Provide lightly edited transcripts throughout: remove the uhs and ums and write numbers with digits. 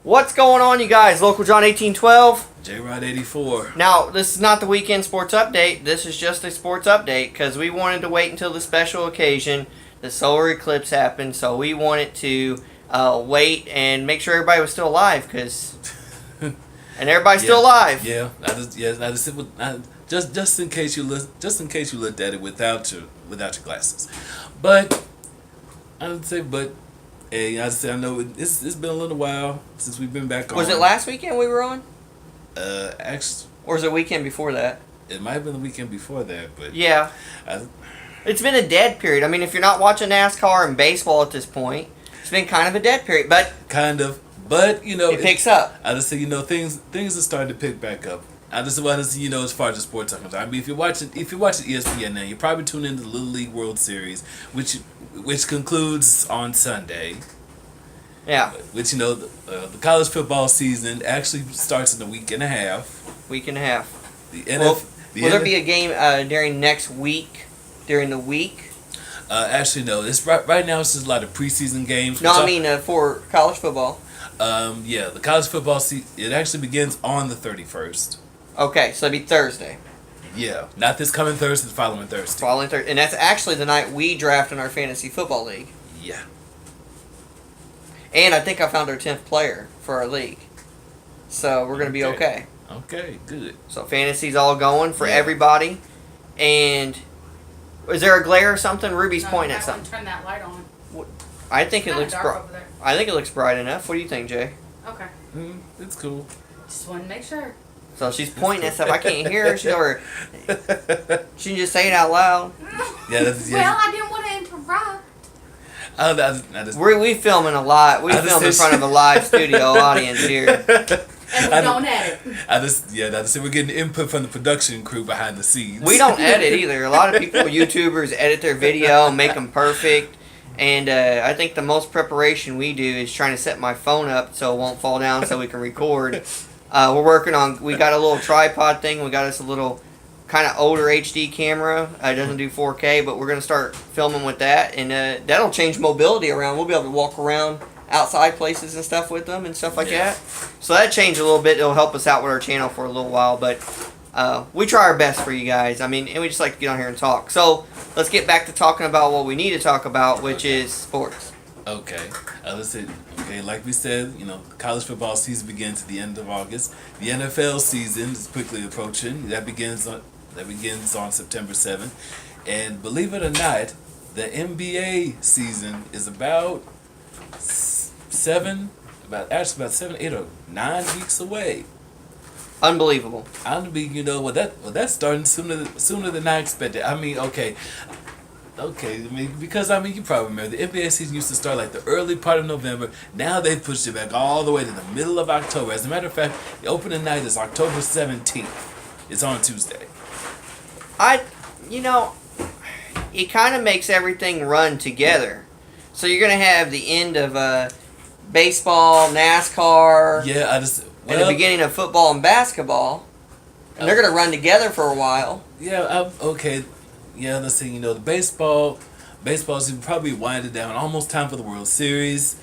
What's going on, you guys? localjohn1812. jrod84. Now, this is not the weekend sports update. This is just a sports update because we wanted to wait until the special occasion. The solar eclipse happened, so we wanted to wait and make sure everybody was still alive because... and everybody's still alive. Yeah, just in case you looked at it without your glasses. But hey, I know it's been a little while since we've been back on. Was it last weekend we were on? Actually, or was it the weekend before that? It might have been the weekend before that, but yeah, it's been a dead period. I mean, if you're not watching NASCAR and baseball at this point, it's been kind of a dead period. But it picks up. I just say things are starting to pick back up. I just want to see as far as the sports are concerned. I mean, if you're watching ESPN now, you're probably tuning into the Little League World Series, which concludes on Sunday. Yeah. Which the college football season actually starts in a week and a half. Week and a half. Will there be a game during next week? During the week? Actually, no. It's right now. It's just a lot of preseason games. No, I mean for college football. Yeah, the college football season, it actually begins on the 31st. Okay, so it'd be Thursday. Yeah, not this coming Thursday, the following Thursday. Following Thursday, and that's actually the night we draft in our fantasy football league. Yeah. And I think I found our 10th player for our league, so we're gonna be okay. Okay, good. So fantasy's all going for everybody, and is there a glare or something? Ruby's pointing at something. Turn that light on. I think it looks bright. I think it looks bright enough. What do you think, Jay? Okay. It's cool. Just want to make sure. So she's pointing at stuff. I can't hear her. She can just say it out loud. Yeah. Well, I didn't want to interrupt. We filming a lot. We film in front of a live studio audience here. And we don't edit. We're getting input from the production crew behind the scenes. We don't edit either. A lot of people, YouTubers, edit their video, make them perfect. And I think the most preparation we do is trying to set my phone up so it won't fall down so we can record. We're working on, we got a little tripod thing. We got us a little kind of older HD camera. It doesn't do 4K, but we're going to start filming with that. And that'll change mobility around. We'll be able to walk around outside places and stuff with them and stuff like that. So that changed a little bit. It'll help us out with our channel for a little while. But we try our best for you guys. I mean, and we just like to get on here and talk. So let's get back to talking about what we need to talk about, which is sports. Okay. Like we said, college football season begins at the end of August. The NFL season is quickly approaching. That begins on September 7th. And believe it or not, the NBA season is about 7, 8 or 9 weeks away. Unbelievable. That's starting sooner than I expected. I mean, because you probably remember the NBA season used to start like the early part of November. Now they've pushed it back all the way to the middle of October. As a matter of fact, the opening night is October 17th. It's on Tuesday. It kind of makes everything run together. So you're going to have the end of baseball, NASCAR. Yeah, and the beginning of football and basketball. And they're going to run together for a while. Yeah, okay. Yeah, let's see, the baseball's probably winding down. Almost time for the World Series.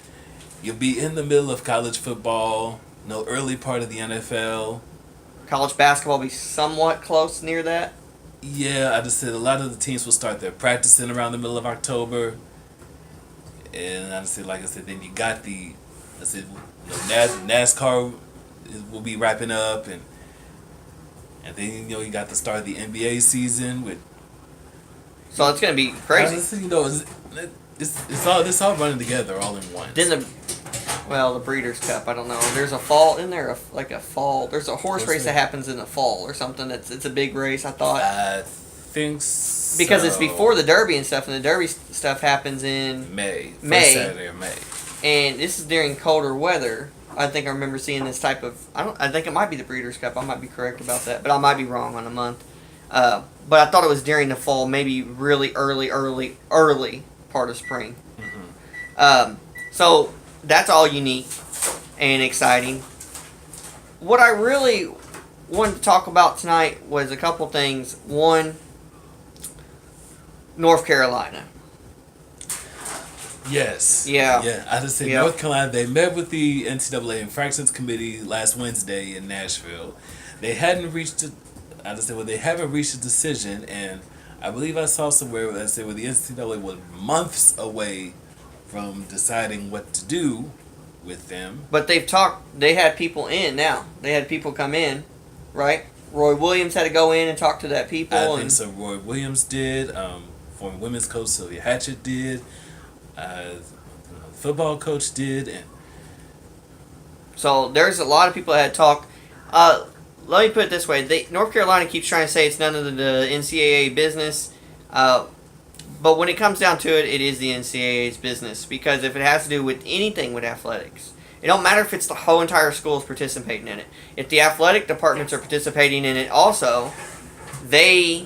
You'll be in the middle of college football. Early part of the NFL. College basketball will be somewhat close near that. Yeah, I just said a lot of the teams will start their practicing around the middle of October. And like I said, then you got NASCAR will be wrapping up, and then you got the start of the NBA season with. So it's gonna be crazy. It's all running together all in one. Then the Breeders' Cup. I don't know. There's a fall. Isn't there a fall? There's a horse race that happens in the fall or something. It's a big race. I thought. I think so. Because it's before the Derby and stuff, and the Derby stuff happens in May. First Saturday of May. And this is during colder weather. I think I remember seeing this type of. I think it might be the Breeders' Cup. I might be correct about that, but I might be wrong on a month. But I thought it was during the fall, maybe really early part of spring. Mm-hmm. So that's all unique and exciting. What I really wanted to talk about tonight was a couple things. One, North Carolina. Yes. Yeah. Yeah. I just said Yeah. North Carolina. They met with the NCAA Infractions Committee last Wednesday in Nashville. They hadn't reached. I just said, well, they haven't reached a decision, and I believe I saw somewhere that said, well, the NCAA was months away from deciding what to do with them. But they've talked. They had people in now. They had people come in, right? Roy Williams had to go in and talk to that people. I think so. Roy Williams did. Former women's coach Sylvia Hatchett did. Football coach did. And so there's a lot of people that had talked. Let me put it this way: North Carolina keeps trying to say it's none of the NCAA business, but when it comes down to it, it is the NCAA's business, because if it has to do with anything with athletics, it don't matter if it's the whole entire school is participating in it. If the athletic departments are participating in it also, they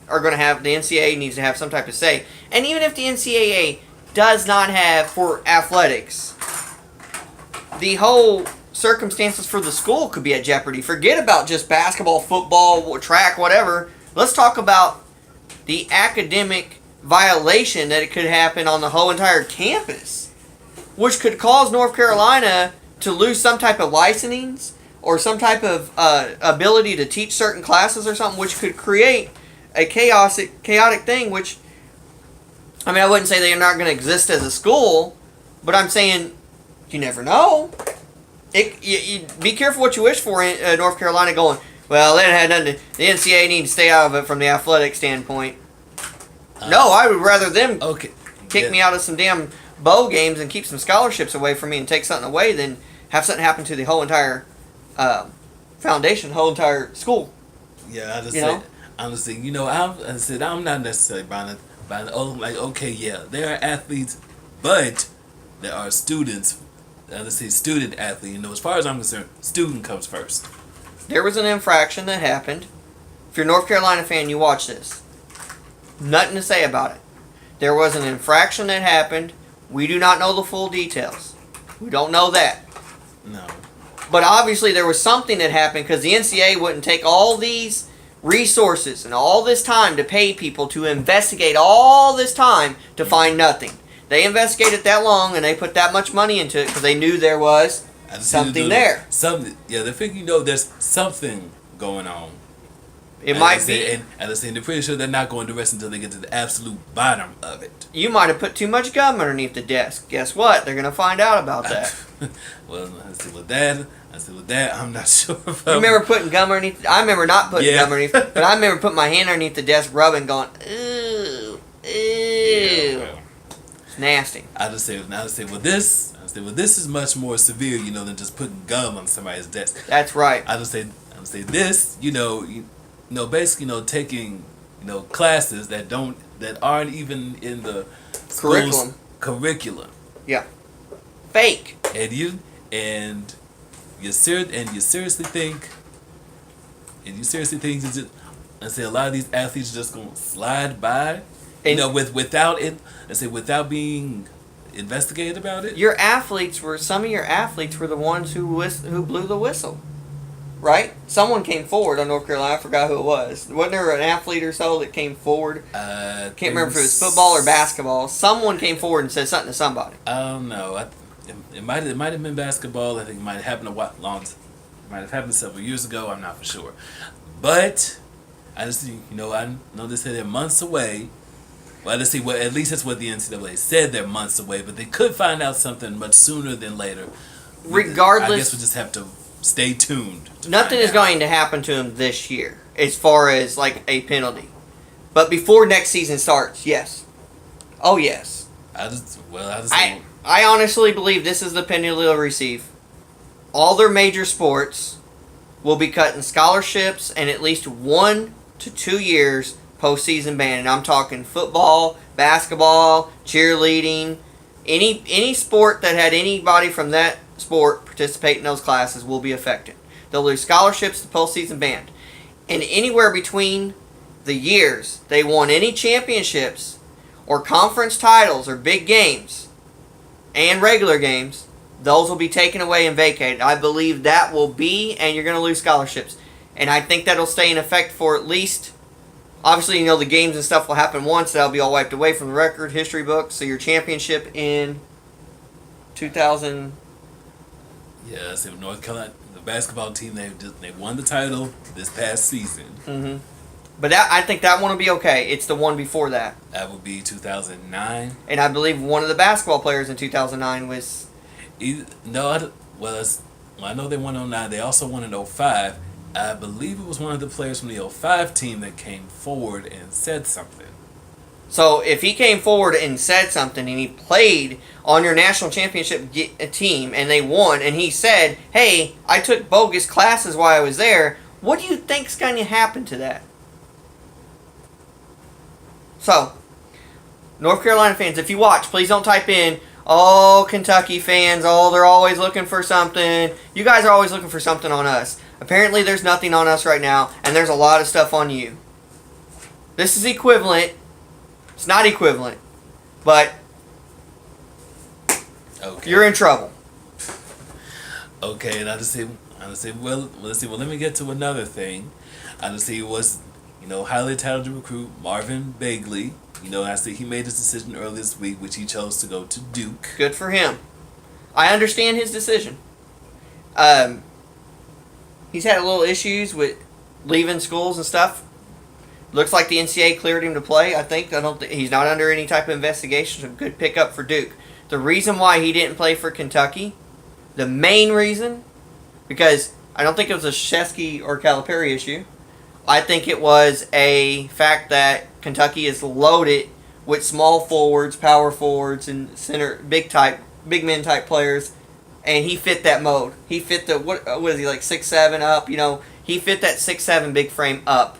are going to have, the NCAA needs to have some type of say. And even if the NCAA does not have for athletics, the whole circumstances for the school could be at jeopardy. Forget about just basketball, football, track, whatever. Let's talk about the academic violation that it could happen on the whole entire campus, which could cause North Carolina to lose some type of licensings or some type of ability to teach certain classes or something, which could create a chaotic thing, which, I mean, I wouldn't say they're not going to exist as a school, but I'm saying you never know. You be careful what you wish for in North Carolina going, well, that had nothing to, the NCAA needs to stay out of it from the athletic standpoint. No, I would rather them kick me out of some damn bowl games and keep some scholarships away from me and take something away than have something happen to the whole entire foundation, whole entire school. Yeah, I just said, honestly, I'm not necessarily buying it. There are athletes, but there are students. Let's say student athlete. As far as I'm concerned, student comes first. There was an infraction that happened. If you're a North Carolina fan, you watch this. Nothing to say about it. There was an infraction that happened. We do not know the full details. We don't know that. No. But obviously there was something that happened, because the NCAA wouldn't take all these resources and all this time to pay people to investigate all this time to find nothing. They investigated that long and they put that much money into it because they knew there was something there. Something. Yeah, they think there's something going on. It might be. And they're pretty sure they're not going to rest until they get to the absolute bottom of it. You might have put too much gum underneath the desk. Guess what? They're going to find out about that. Well, I said with that, I'm not sure about. You remember putting gum underneath? I remember not putting gum underneath, but I remember putting my hand underneath the desk, rubbing, going, ooh, ooh. Yeah, well. It's nasty. I just say, well, this is much more severe, than just putting gum on somebody's desk. That's right. I just say this, basically, taking, classes that aren't even in the curriculum. Yeah. Fake. And you seriously think I say a lot of these athletes are just gonna slide by, without being investigated about it. Some of your athletes were the ones who blew the whistle, right? Someone came forward on North Carolina. I forgot who it was. Wasn't there an athlete or so that came forward? Can't remember if it was football or basketball. Someone came forward and said something to somebody. I don't know. It might have been basketball. I think it might have happened it might have happened several years ago. I'm not for sure, but I just I know they said they're months away. Well, let's see. Well, at least that's what the NCAA said. They're months away, but they could find out something much sooner than later. Regardless, I guess we just have to stay tuned. Nothing is going to happen to him this year, as far as like a penalty. But before next season starts, yes. Oh yes. I honestly believe this is the penalty they'll receive. All their major sports will be cutting scholarships and at least 1 to 2 years postseason ban. And I'm talking football, basketball, cheerleading, any sport that had anybody from that sport participate in those classes will be affected. They'll lose scholarships to postseason banned. And anywhere between the years they won any championships or conference titles or big games and regular games, those will be taken away and vacated. I believe that will be, and you're going to lose scholarships. And I think that'll stay in effect for at least Obviously, the games and stuff will happen once. That'll be all wiped away from the record history book. So your championship in 2000. Yeah, so North Carolina, the basketball team, they won the title this past season. Mm-hmm. But I think that one will be okay. It's the one before that. That would be 2009. And I believe one of the basketball players in 2009 was... I know they won in 09. They also won in 05. I believe it was one of the players from the 05 team that came forward and said something. So if he came forward and said something and he played on your national championship team and they won and he said, hey, I took bogus classes while I was there, what do you think's going to happen to that? So, North Carolina fans, if you watch, please don't type in, oh, Kentucky fans, oh, they're always looking for something. You guys are always looking for something on us. Apparently there's nothing on us right now, and there's a lot of stuff on you. This is equivalent. It's not equivalent, but okay. You're in trouble. Okay, and I just say, well, let's see. Well, let me get to another thing. I just see it was, highly talented recruit Marvin Bagley. I see he made his decision earlier this week, which he chose to go to Duke. Good for him. I understand his decision. He's had a little issues with leaving schools and stuff. Looks like the NCAA cleared him to play. I don't think he's not under any type of investigation. So good pickup for Duke. The reason why he didn't play for Kentucky, the main reason, because I don't think it was a Shesky or Calipari issue. I think it was a fact that Kentucky is loaded with small forwards, power forwards, and center big men type players, and he fit that mode. He fit the what is he like 6'7" up? He fit that 6'7" big frame up,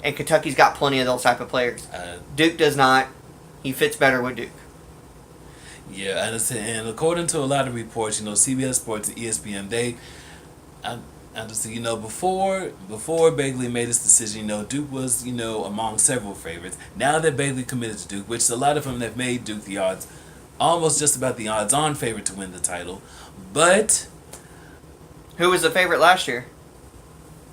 and Kentucky's got plenty of those type of players. Duke does not. He fits better with Duke. Yeah, and according to a lot of reports, CBS Sports and ESPN, before Bagley made his decision, Duke was, among several favorites. Now that Bagley committed to Duke, which a lot of them have made Duke the odds, almost just about the odds-on favorite to win the title. But who was the favorite last year?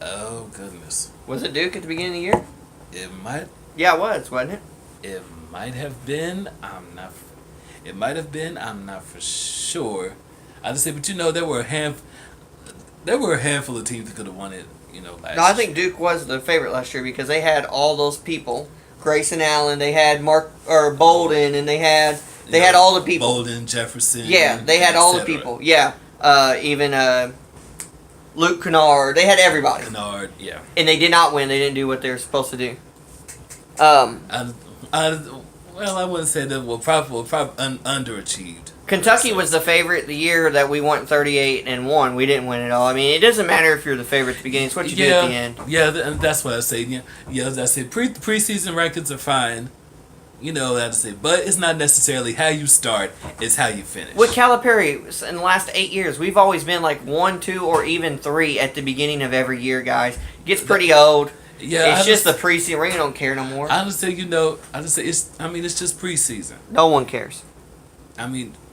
Oh, goodness. Was it Duke at the beginning of the year? It might. Yeah, it was, wasn't it? It might have been. It might have been. I'm not for sure. I just say, but there were a handful of teams that could have won it. Last. No, I think Duke was the favorite last year because they had all those people. Grayson Allen, they had Bolden, and they had all the people. Bolden, Jefferson. Yeah, they had all the people. Yeah, even Luke Kennard. They had everybody. Kennard, yeah. And they did not win. They didn't do what they were supposed to do. I wouldn't say that. Well, probably underachieved. Kentucky was the favorite the year that we went 38-1. We didn't win it all. I mean, it doesn't matter if you're the favorite at the beginning. It's what you do at the end. Yeah, that's what I say. Yeah, I say preseason rankings are fine. That's it. But it's not necessarily how you start; it's how you finish. With Calipari, in the last 8 years, we've always been like 1, 2, or even 3 at the beginning of every year, guys. It gets pretty old. Yeah, it's just the preseason. We don't care no more. I just say, it's just preseason. No one cares.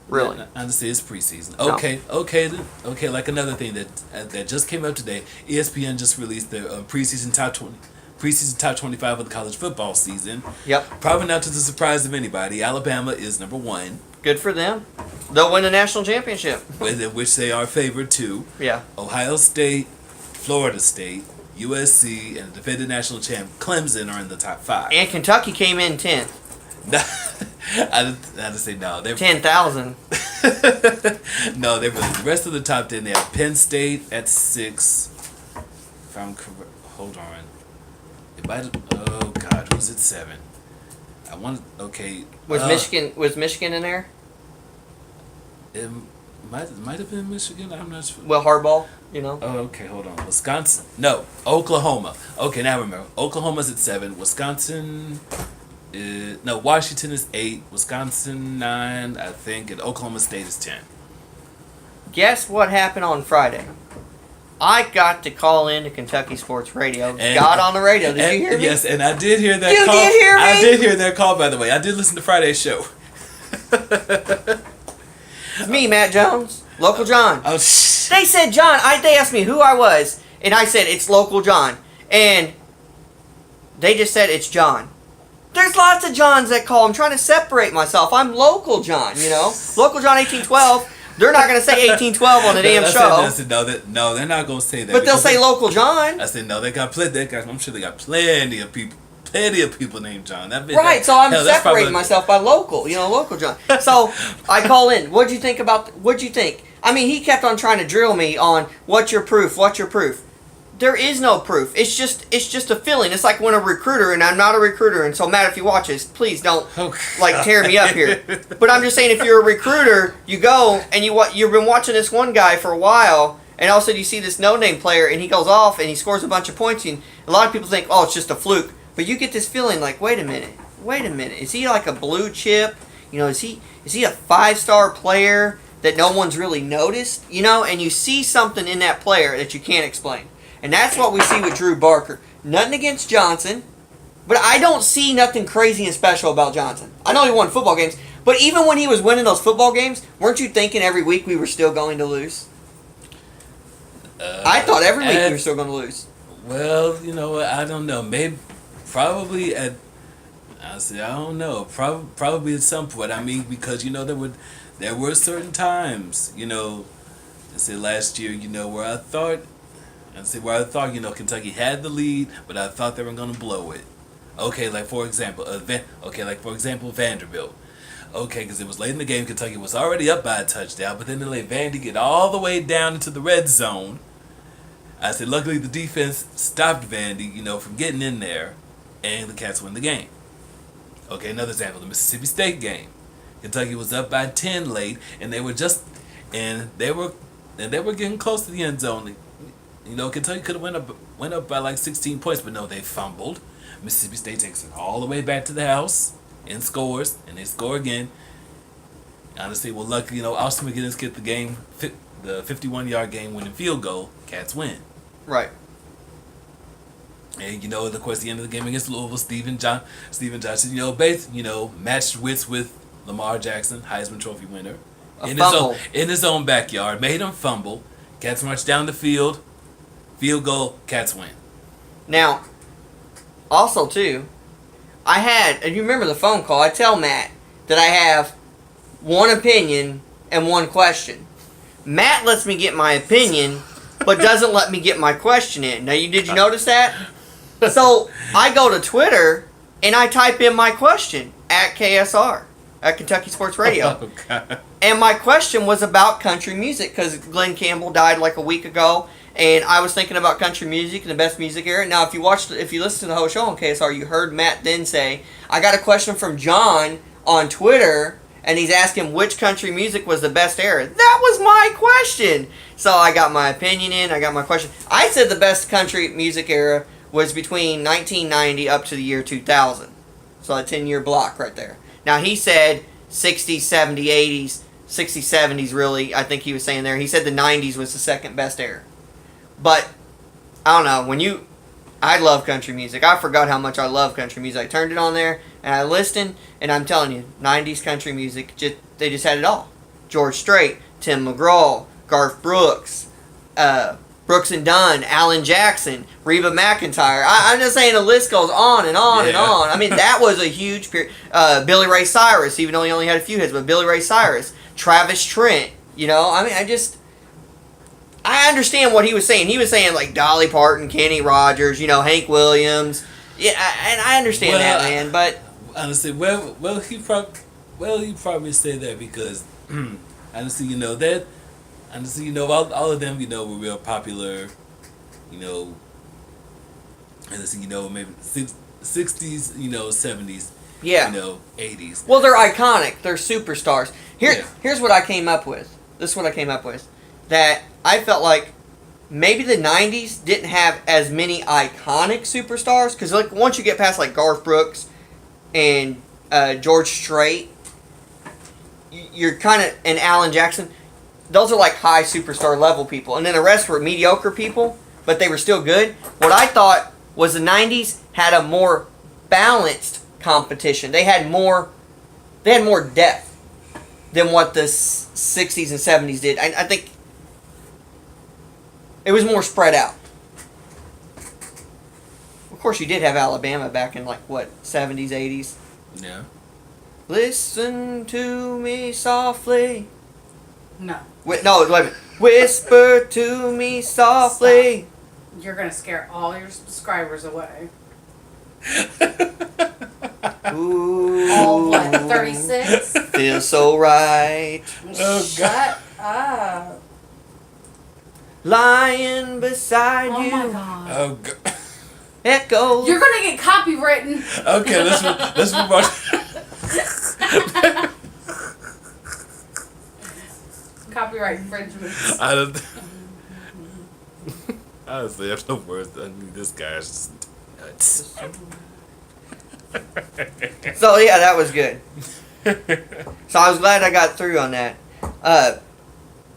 Really? I just say it's preseason. Okay. Like another thing that just came up today, ESPN just released their preseason top 25 of the college football season. Yep. Probably not to the surprise of anybody. Alabama is number 1. Good for them. They'll win the national championship. Which they are favored to. Yeah. Ohio State, Florida State, USC, and the defending national champ Clemson are in the top 5. And Kentucky came in 10th. I just say no. 10,000. No, they really. The rest of the top 10, they have Penn State at 6. If I'm correct, hold on. It might. Oh God, who's at 7? I want. Okay. Was Michigan in there? It might have been Michigan. I'm not sure. Well, hardball. Oh, okay. Hold on. Wisconsin. No, Oklahoma. Okay, now I remember. Oklahoma's at 7. Wisconsin. No, Washington is 8. Wisconsin 9, I think, and Oklahoma State is 10. Guess what happened on Friday? I got to call into Kentucky Sports Radio. Got on the radio. Did you hear me? Yes, and I did hear that call. You did hear me? I did hear that call, by the way. I did listen to Friday's show. It's me, Matt Jones. Local John. They said John. They asked me who I was, and I said it's Local John. And They just said it's John. There's lots of Johns that call. I'm trying to separate myself. I'm local John, you know? Local John 1812. They're not going to say 1812 on the damn show. No, they're not going to say that. But they'll say local John. I said, no, they got plenty. I'm sure they got plenty of people named John. Right, so I'm separating myself by local, you know, local John. So I call in. What'd you think? I mean, he kept on trying to drill me on what's your proof? There is no proof. It's just a feeling. It's like when a recruiter, and I'm not a recruiter, and so Matt, if you watch this, please don't tear me up here. But I'm just saying, if you're a recruiter, you go and you've been watching this one guy for a while, and all of a sudden you see this no-name player, and he goes off and he scores a bunch of points, and a lot of people think, oh, it's just a fluke. But you get this feeling like, wait a minute, is he like a blue chip? You know, is he a 5-star player that no one's really noticed? You know, and you see something in that player that you can't explain. And that's what we see with Drew Barker. Nothing against Johnson, but I don't see nothing crazy and special about Johnson. I know he won football games, but even when he was winning those football games, weren't you thinking every week we were still going to lose? I thought every week we were still going to lose. Well, you know what? I don't know. Maybe, probably at. I don't know. Probably at some point. I mean, because you know there were certain times, you know, let's say last year, you know, where I thought, you know, Kentucky had the lead, but I thought they were going to blow it. Okay, like for example, Vanderbilt. Okay, because it was late in the game, Kentucky was already up by a touchdown, but then they let Vandy get all the way down into the red zone. I said, luckily the defense stopped Vandy, you know, from getting in there, and the Cats win the game. Okay, another example, the Mississippi State game. Kentucky was up by 10 late, and they were getting close to the end zone. You know, Kentucky could have went up by like 16 points, but no, they fumbled. Mississippi State takes it all the way back to the house and scores, and they score again. Honestly, well, luckily, you know, Austin McGinnis get the game, the 51-yard game-winning field goal. Cats win. Right. And you know, of course, the end of the game against Louisville, Steven Johnson, you know, matched wits with Lamar Jackson, Heisman Trophy winner, in his own backyard, made him fumble. Cats march down the field. Field goal, Cats win. Now, also too, and you remember the phone call, I tell Matt that I have one opinion and one question. Matt lets me get my opinion, but doesn't let me get my question in. Now, did you notice that? So, I go to Twitter, and I type in my question, at KSR, at Kentucky Sports Radio. Oh, God. And my question was about country music, because Glenn Campbell died like a week ago, and I was thinking about country music and the best music era. Now, if you listen to the whole show on KSR, you heard Matt then say, I got a question from John on Twitter, and he's asking which country music was the best era. That was my question. So I got my opinion in, I got my question. I said the best country music era was between 1990 up to the year 2000. So a 10-year block right there. Now, he said 60s, 70s, 80s, 60s, 70s really, I think he was saying there. He said the 90s was the second best era. But, I don't know, I love country music. I forgot how much I love country music. I turned it on there, and I listened, and I'm telling you, 90s country music, they just had it all. George Strait, Tim McGraw, Garth Brooks, Brooks and Dunn, Alan Jackson, Reba McEntire. I'm just saying the list goes on and on and on. I mean, that was a huge period. Billy Ray Cyrus, even though he only had a few hits, but Billy Ray Cyrus, Travis Trent, you know. I mean, I understand what he was saying. He was saying, like, Dolly Parton, Kenny Rogers, you know, Hank Williams. Yeah, and I understand that, man, but... Honestly, he probably say that because, honestly, you know, all of them, you know, were real popular, you know, honestly, you know, maybe 60s, you know, 70s, yeah, you know, 80s. Well, they're iconic. They're superstars. Here's what I came up with. This is what I came up with. That I felt like maybe the 90s didn't have as many iconic superstars. Because like once you get past like Garth Brooks and George Strait, you're kind of, and Alan Jackson, those are like high superstar level people. And then the rest were mediocre people, but they were still good. What I thought was the 90s had a more balanced competition. They had more depth than what the 60s and 70s did. I think it was more spread out. course, you did have Alabama back in like what 70s, 80s. Yeah. Listen to me softly. No. Wait, no, wait a minute. Whisper to me softly. You're gonna scare all your subscribers away. Ooh. All what? 36. Feels so right. Shut up. Lying beside Oh you. my god. Oh God. Echoes. You're gonna get copywritten. Okay, let's move on. Copyright infringement. I don't. Honestly, I have no words. I mean, this guy's just nuts. So yeah, that was good. So I was glad I got through on that.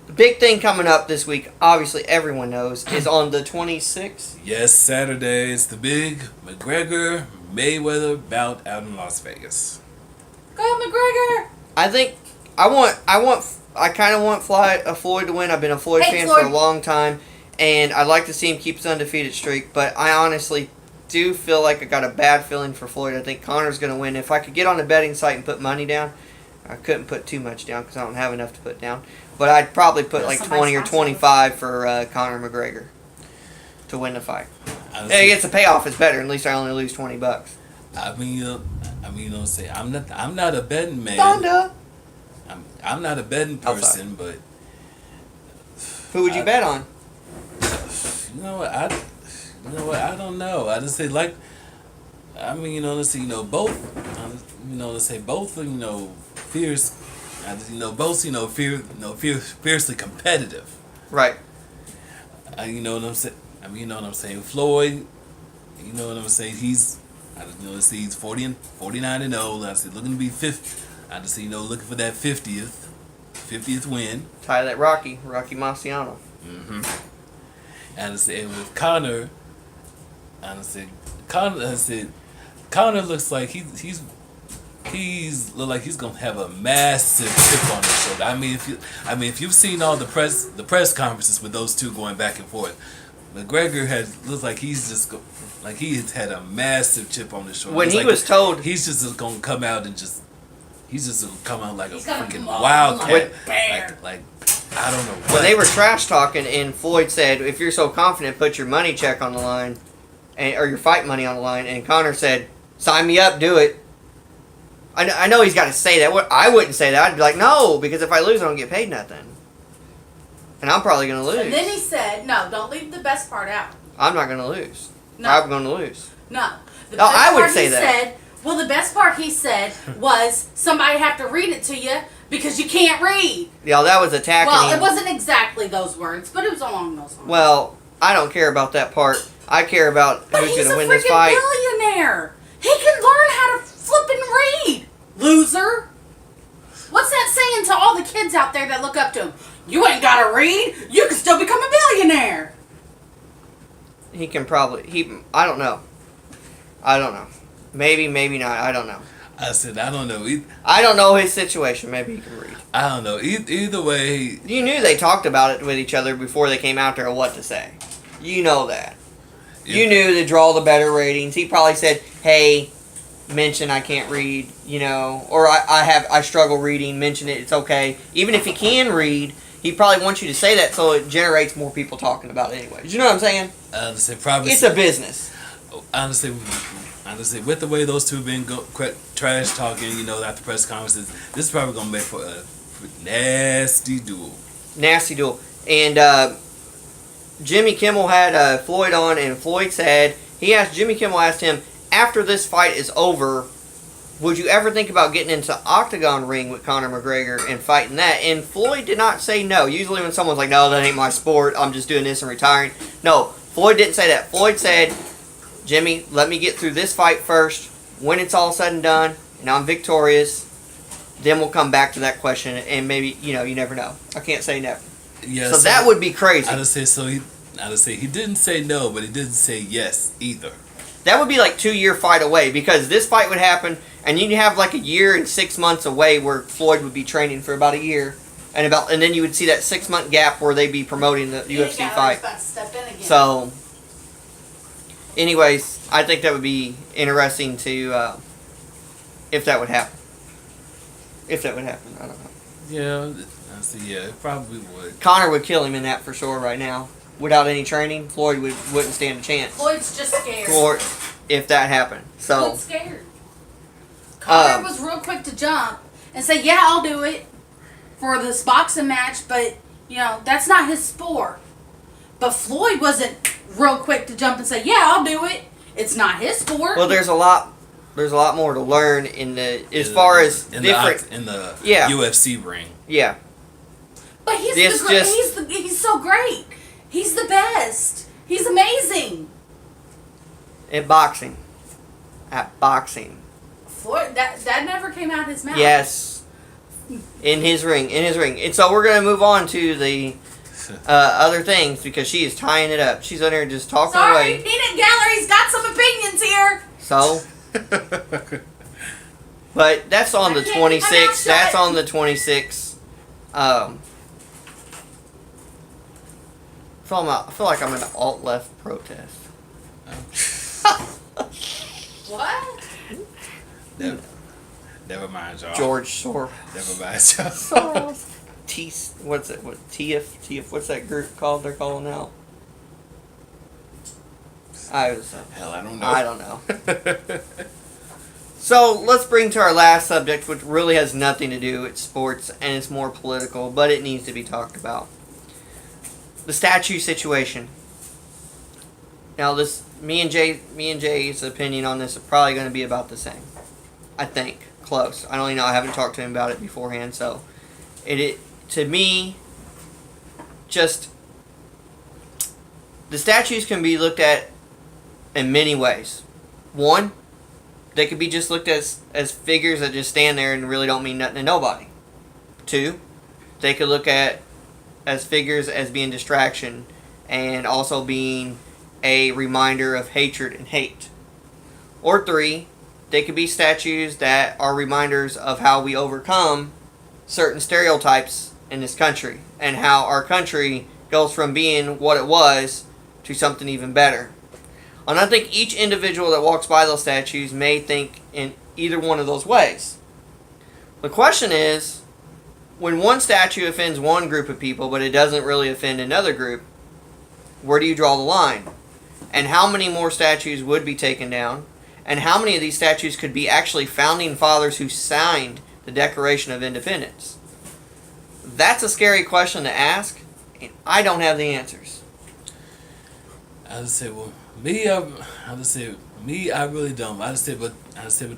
The big thing coming up this week, obviously everyone knows, is on the 26th. Yes, Saturday is the big McGregor Mayweather bout out in Las Vegas. Go McGregor. I think I kind of want Floyd to win. I've been a Floyd Hey, fan Floyd. for a long time, and I'd like to see him keep his undefeated streak. But I honestly do feel like I got a bad feeling for Floyd. I think Connor's going to win. If I could get on the betting site and put money down, I couldn't put too much down because I don't have enough to put down. But I'd probably put like Somebody 20 or sponsor 25 for Conor McGregor to win the fight. Honestly, Hey, it's the payoff is better. At least I only lose $20. I mean, you know, say I'm not a betting man. Thunder. I'm not a betting person, but Who would you bet on? you know what I don't know. I just say like, I mean, you know, let's say, you know, both, you know, let's say both, you know, fierce, you know, both, you know, fiercely competitive. Right. You know what I'm saying? I mean, you know what I'm saying? Floyd, you know what I'm saying? He's, I just know, let's see, he's 49 and 0. I said, looking to be 50. I just say, you know, looking for that 50th win. Tie that Rocky Marciano. Mm-hmm. And I said, with Conor, and I said, Conor looks like he's look like he's gonna have a massive chip on his shoulder. If you've seen all the press conferences with those two going back and forth, McGregor looks like he's just like he has had a massive chip on his shoulder. When It's he like was told he's just gonna come out and he's just gonna come out like He's a gonna freaking maul wildcat. like a bear. Like I don't know what. when they were trash talking, and Floyd said, "If you're so confident, put your money check on the line, or your fight money on the line." And Conor said, "Sign me up, do it." I know he's got to say that. I wouldn't say that. I'd be like, "No," because if I lose, I don't get paid nothing, and I'm probably gonna lose. And then he said, "No, don't leave the best part out." I'm not gonna lose. No. I'm gonna lose. No. The No, best I would part say he that. Said, well, the best part he said was somebody have to read it to you because you can't read. Yeah, that was attacking Well, him. it wasn't exactly those words, but it was along those lines. Well, I don't care about that part. I care about but who's he's gonna a win this freaking fight. billionaire. He can learn how to flip and read. Loser. What's that saying to all the kids out there that look up to him? You ain't gotta read. You can still become a billionaire. He can probably. I don't know. Maybe, maybe not. I don't know. I said I don't know. I don't know his situation. Maybe he can read. I don't know. Either way, You knew they talked about it with each other before they came out there what to say. You know that. You knew to draw the better ratings. He probably said, "Hey, mention I can't read, you know, or I struggle reading. Mention it. It's okay." Even if he can read, he probably wants you to say that so it generates more people talking about it anyway. You know what I'm saying? honestly, probably It's a business. honestly, with the way those two been trash talking, you know, after press conferences, this is probably gonna make for a nasty duel. Nasty duel. And Jimmy Kimmel had Floyd on, and Floyd said Jimmy Kimmel asked him, after this fight is over, would you ever think about getting into octagon ring with Conor McGregor and fighting that? And Floyd did not say no. Usually when someone's like, "No, that ain't my sport. I'm just doing this and retiring." No, Floyd didn't say that. Floyd said, "Jimmy, let me get through this fight first. When it's all said and done, and I'm victorious, then we'll come back to that question. And maybe, you know, you never know. I can't say never." Yeah, So that would be crazy. I just say so. I just say he didn't say no, but he didn't say yes either. That would be like 2-year fight away, because this fight would happen, and you'd have like a year and 6 months away where Floyd would be training for about a year, and then you would see that 6-month gap where they'd be promoting the UFC fight. Step in again. So, anyways, I think that would be interesting to, if that would happen. If that would happen, I don't know. Yeah, I see. Yeah, it probably would. Connor would kill him in that for sure right now. Without any training, Floyd wouldn't stand a chance. Floyd's just scared. Floyd, if that happened. So. Floyd's scared. Connor was real quick to jump and say, "Yeah, I'll do it for this boxing match," but that's not his sport. But Floyd wasn't real quick to jump and say, "Yeah, I'll do it." It's not his sport. Well, there's a lot more to learn in the far as different in the Yeah. UFC ring. Yeah. But he's so great. He's the best. He's amazing. At boxing. Floyd, that never came out his mouth. Yes. In his ring. And so we're going to move on to the other things because she is tying it up. She's on there just talking away. Peanut Gallery's got some opinions here. So. But that's on the 26th. That's on the 26th. I feel like I'm in an alt-left protest. What? Never mind, y'all. George Soros. Never mind, y'all. Soros. What's it? What TF? What's that group called? They're calling out. Hell, I don't know. I don't know. So let's bring to our last subject, which really has nothing to do with sports and it's more political, but it needs to be talked about. The statue situation. Now, me and Jay's opinion on this are probably going to be about the same. I think close. I don't even know. I haven't talked to him about it beforehand, so it to me, just the statues can be looked at in many ways. One, they could be just looked at as figures that just stand there and really don't mean nothing to nobody. Two, they could look at as figures as being distraction and also being a reminder of hatred and hate. Or three, they could be statues that are reminders of how we overcome certain stereotypes in this country and how our country goes from being what it was to something even better. And I think each individual that walks by those statues may think in either one of those ways. The question is, when one statue offends one group of people, but it doesn't really offend another group, where do you draw the line? And how many more statues would be taken down? And how many of these statues could be actually founding fathers who signed the Declaration of Independence? That's a scary question to ask, and I don't have the answers. I would say, well, I really don't. I would say, but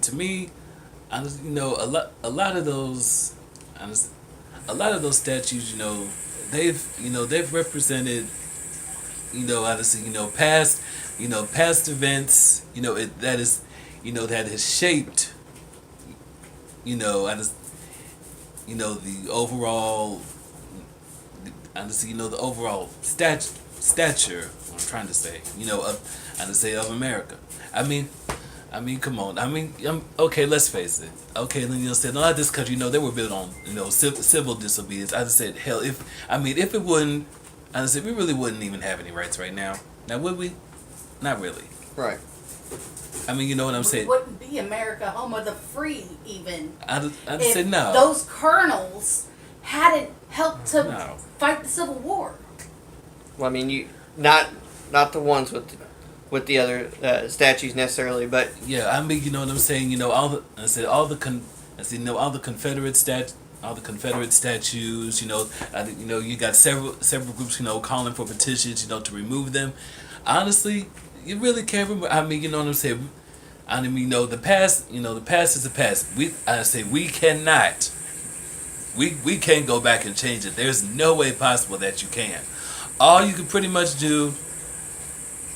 to me, a lot of those statues, they've represented, past events, that has shaped, the overall, the overall stature. I'm trying to say, of America. I mean, come on. Okay, let's face it. Okay, then a lot of this country, they were built on, civil disobedience. I just said, hell, if it wouldn't, I just said we really wouldn't even have any rights right now. Now, would we? Not really. Right. I mean, you know what I'm saying? It wouldn't be America, home of the free, even. I just said no. Those colonels hadn't helped to fight the Civil War. Well, I mean, not the ones with the other statues necessarily, but yeah, I mean, you know what I'm saying. All the Confederate statues. You got several groups, calling for petitions, to remove them. Honestly, you really can't remember. I mean, you know what I'm saying. I mean, the past. The past is the past. We cannot. We can't go back and change it. There's no way possible that you can. All you can pretty much do,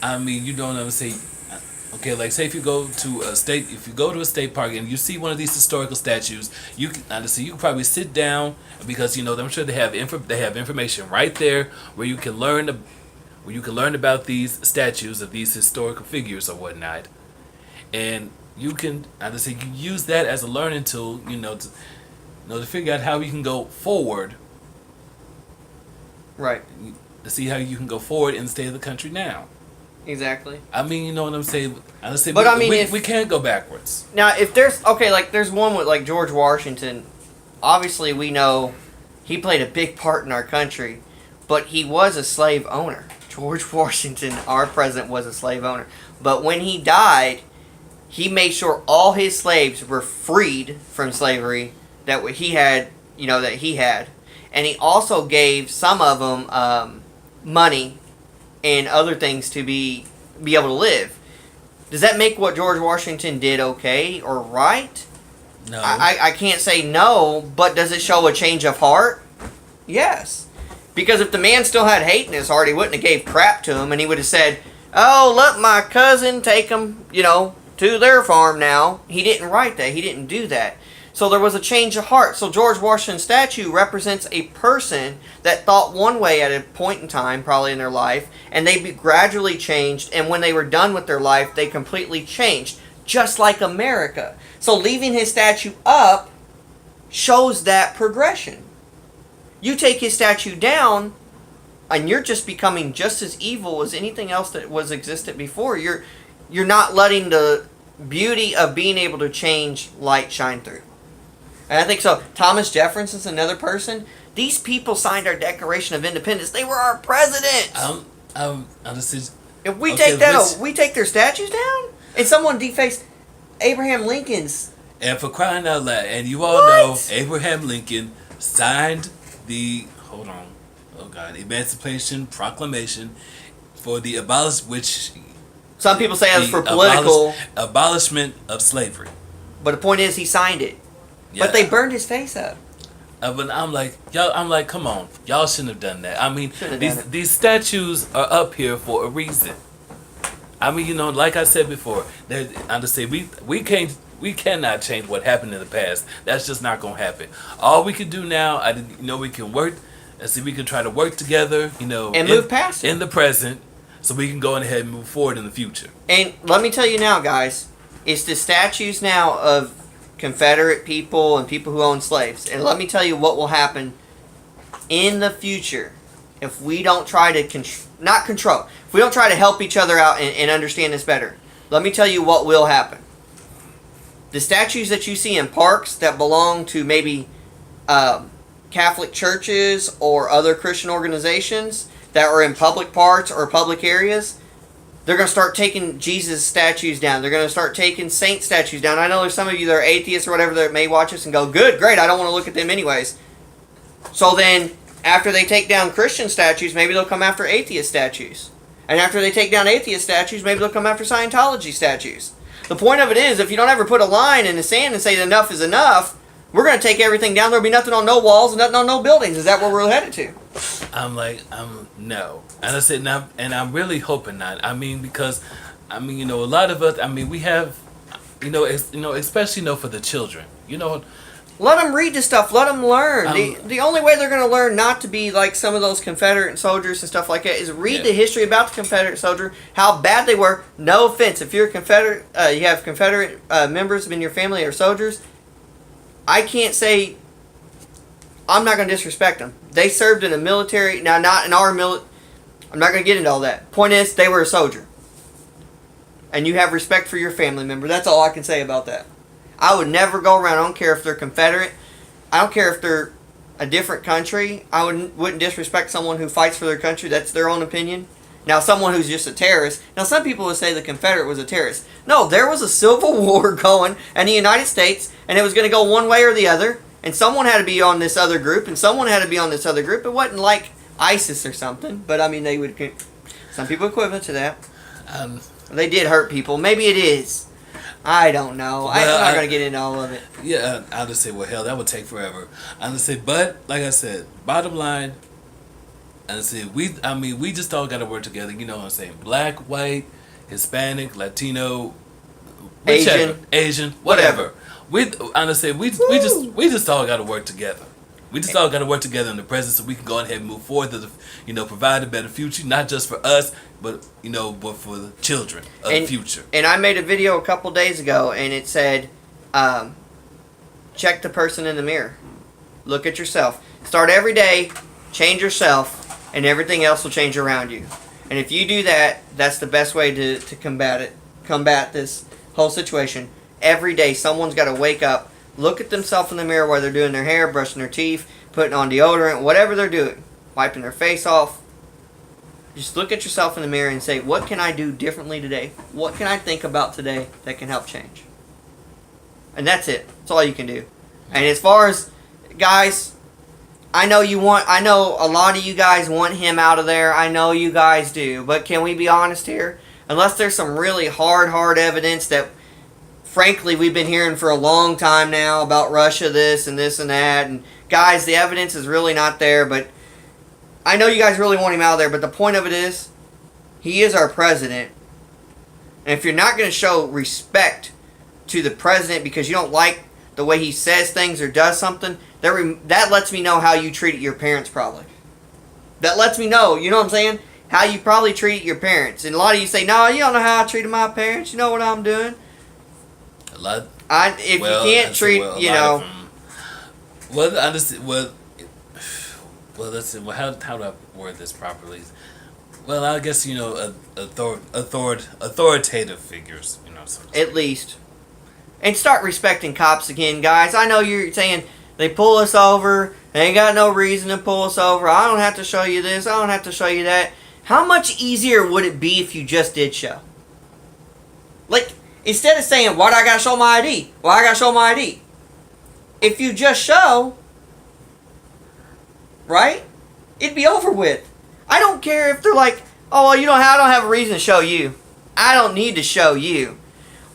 I mean, you know what I'm saying. Okay, like say if you go to a state park and you see one of these historical statues, you can probably sit down because I'm sure they have information right there where you can learn about these statues of these historical figures or whatnot, and you can you use that as a learning tool, to figure out how you can go forward. Right. To see how you can go forward in the state of the country now. Exactly. I mean, you know what I'm saying? But I mean, we can't go backwards. Now, if there's there's one with like George Washington. Obviously, we know he played a big part in our country, but he was a slave owner. George Washington, our president, was a slave owner. But when he died, he made sure all his slaves were freed from slavery that he had, and he also gave some of them money and other things to be able to live. Does that make what George Washington did okay or right? No. I can't say no, but does it show a change of heart? Yes. Because if the man still had hate in his heart, he wouldn't have gave crap to him, and he would have said, oh, let my cousin take him, to their farm now. He didn't write that. He didn't do that. So there was a change of heart. So George Washington's statue represents a person that thought one way at a point in time, probably in their life, and they gradually changed, and when they were done with their life, they completely changed, just like America. So leaving his statue up shows that progression. You take his statue down, and you're just becoming just as evil as anything else that was existed before. You're not letting the beauty of being able to change light shine through. And I think so. Thomas Jefferson's another person. These people signed our Declaration of Independence. They were our presidents. If we we take their statues down, and someone defaced Abraham Lincoln's. And for crying out loud, and you all know Abraham Lincoln signed the Emancipation Proclamation for the some people say that's for political abolishment of slavery. But the point is, he signed it. Yeah. But they burned his face up. But I'm like, come on, y'all shouldn't have done that. I mean, these statues are up here for a reason. I mean, like I said before, we cannot change what happened in the past. That's just not gonna happen. All we can do now, we can work. We can try to work together, and move past it in the present, so we can go ahead and move forward in the future. And let me tell you now, guys, it's the statues now of Confederate people and people who own slaves. And let me tell you what will happen in the future if we don't try to if we don't try to help each other out and understand this better. Let me tell you what will happen. The statues that you see in parks that belong to maybe Catholic churches or other Christian organizations that are in public parks or public areas, they're going to start taking Jesus statues down. They're going to start taking saint statues down. I know there's some of you that are atheists or whatever that may watch us and go, good, great, I don't want to look at them anyways. So then, after they take down Christian statues, maybe they'll come after atheist statues. And after they take down atheist statues, maybe they'll come after Scientology statues. The point of it is, if you don't ever put a line in the sand and say enough is enough, we're going to take everything down. There'll be nothing on no walls and nothing on no buildings. Is that where we're headed to? No. And I said, and I'm really hoping not. I mean, because, a lot of us, we have, especially, for the children, Let them read this stuff. Let them learn. The only way they're going to learn not to be like some of those Confederate soldiers and stuff like that is read the history about the Confederate soldier, how bad they were. No offense. If you're a Confederate, you have Confederate members in your family or soldiers, I can't say I'm not going to disrespect them. They served in the military. Now, not in our military. I'm not going to get into all that. Point is, they were a soldier. And you have respect for your family member. That's all I can say about that. I would never go around. I don't care if they're Confederate. I don't care if they're a different country. I wouldn't disrespect someone who fights for their country. That's their own opinion. Now, someone who's just a terrorist. Now, some people would say the Confederate was a terrorist. No, there was a civil war going in the United States, and it was going to go one way or the other. And someone had to be on this other group, and someone had to be on this other group. It wasn't like ISIS or something, but they would. Some people equivalent to that. They did hurt people. Maybe it is. I don't know. I'm not going to get into all of it. Yeah, I'll just say, well, hell, that would take forever. I'll just say, but like I said, bottom line, I say we just all got to work together. You know what I'm saying? Black, white, Hispanic, Latino, Asian, whatever. We just all got to work together. We just all got to work together in the present so we can go ahead and move forward to, provide a better future, not just for us, but for the children of the future. And I made a video a couple days ago, and it said, check the person in the mirror. Look at yourself. Start every day, change yourself, and everything else will change around you. And if you do that, that's the best way to combat this whole situation. Every day, someone's got to wake up, look at themselves in the mirror while they're doing their hair, brushing their teeth, putting on deodorant, whatever they're doing, wiping their face off. Just look at yourself in the mirror and say, what can I do differently today? What can I think about today that can help change? And that's it. That's all you can do. And as far as, guys, I know a lot of you guys want him out of there. I know you guys do. But can we be honest here? Unless there's some really hard evidence that, frankly, we've been hearing for a long time now about Russia this and that. And, guys, the evidence is really not there. But I know you guys really want him out of there. But the point of it is, he is our president. And if you're not going to show respect to the president because you don't like the way he says things or does something, that lets me know how you treated your parents probably. That lets me know, you know what I'm saying, how you probably treated your parents. And a lot of you say, no, you don't know how I treated my parents. You know what I'm doing. A lot. If you can't treat, you know. Well, I understand. Well, let's see. Well, how do I word this properly? Well, I guess, you know, authoritative figures, you know. At least. And start respecting cops again, guys. I know you're saying they pull us over. They ain't got no reason to pull us over. I don't have to show you this. I don't have to show you that. How much easier would it be if you just did show? Like, instead of saying, why do I got to show my ID? Why I got to show my ID? If you just show, right? It'd be over with. I don't care if they're like, oh, well, I don't have a reason to show you. I don't need to show you.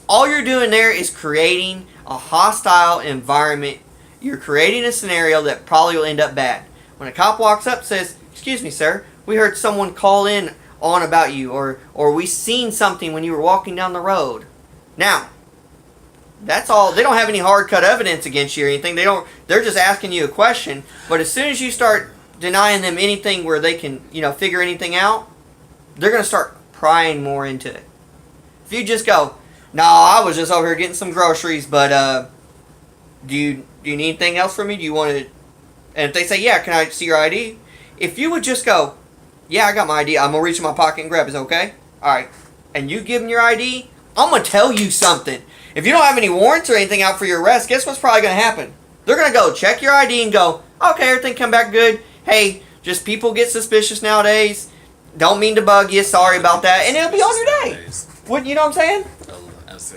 All you're doing there is creating a hostile environment. You're creating a scenario that probably will end up bad. When a cop walks up and says, excuse me, sir, we heard someone call in on about you, or we seen something when you were walking down the road. Now, that's all. They don't have any hard-cut evidence against you or anything. They're just asking you a question. But as soon as you start denying them anything where they can, figure anything out, they're going to start prying more into it. If you just go, no, I was just over here getting some groceries, but do you need anything else from me? Do you want to? And if they say, yeah, can I see your ID? If you would just go, yeah, I got my ID. I'm going to reach in my pocket and grab it. Okay? All right. And you give them your ID, I'm going to tell you something. If you don't have any warrants or anything out for your arrest, guess what's probably going to happen? They're going to go check your ID and go, okay, everything come back good. Hey, just people get suspicious nowadays. Don't mean to bug you. Sorry about that. And it'll be on your day. You know what I'm saying?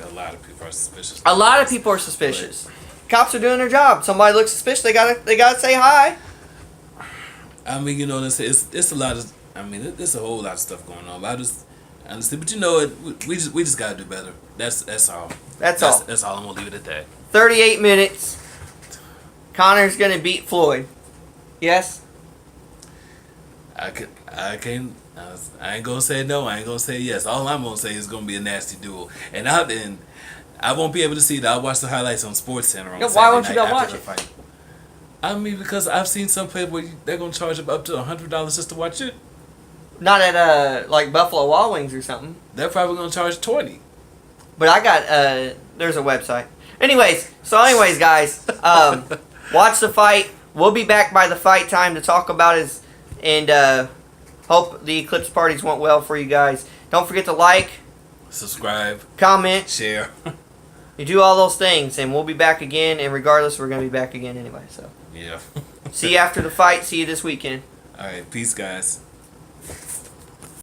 A lot of people are suspicious. A lot of people are suspicious. Cops are doing their job. Somebody looks suspicious. They gotta say hi. I mean, it's a lot of. I mean, there's a whole lot of stuff going on. But I just understand. But you know what? We just gotta do better. That's all. That's all. That's all. I'm gonna leave it at that. 38 minutes. Connor's gonna beat Floyd. Yes. I ain't gonna say no. I ain't gonna say yes. All I'm gonna say is gonna be a nasty duel, and I won't be able to see that. I'll watch the highlights on SportsCenter on why won't you go watch it? Fight. I mean, because I've seen some people where they're gonna charge up to $100 just to watch it. Not at like Buffalo Wild Wings or something. They're probably gonna charge $20. But I got there's a website. Anyways, guys, watch the fight. We'll be back by the fight time to talk about it, and hope the Eclipse parties went well for you guys. Don't forget to like, subscribe, comment, share. You do all those things, and we'll be back again. And regardless, we're gonna be back again anyway. So yeah. See you after the fight. See you this weekend. All right, peace, guys.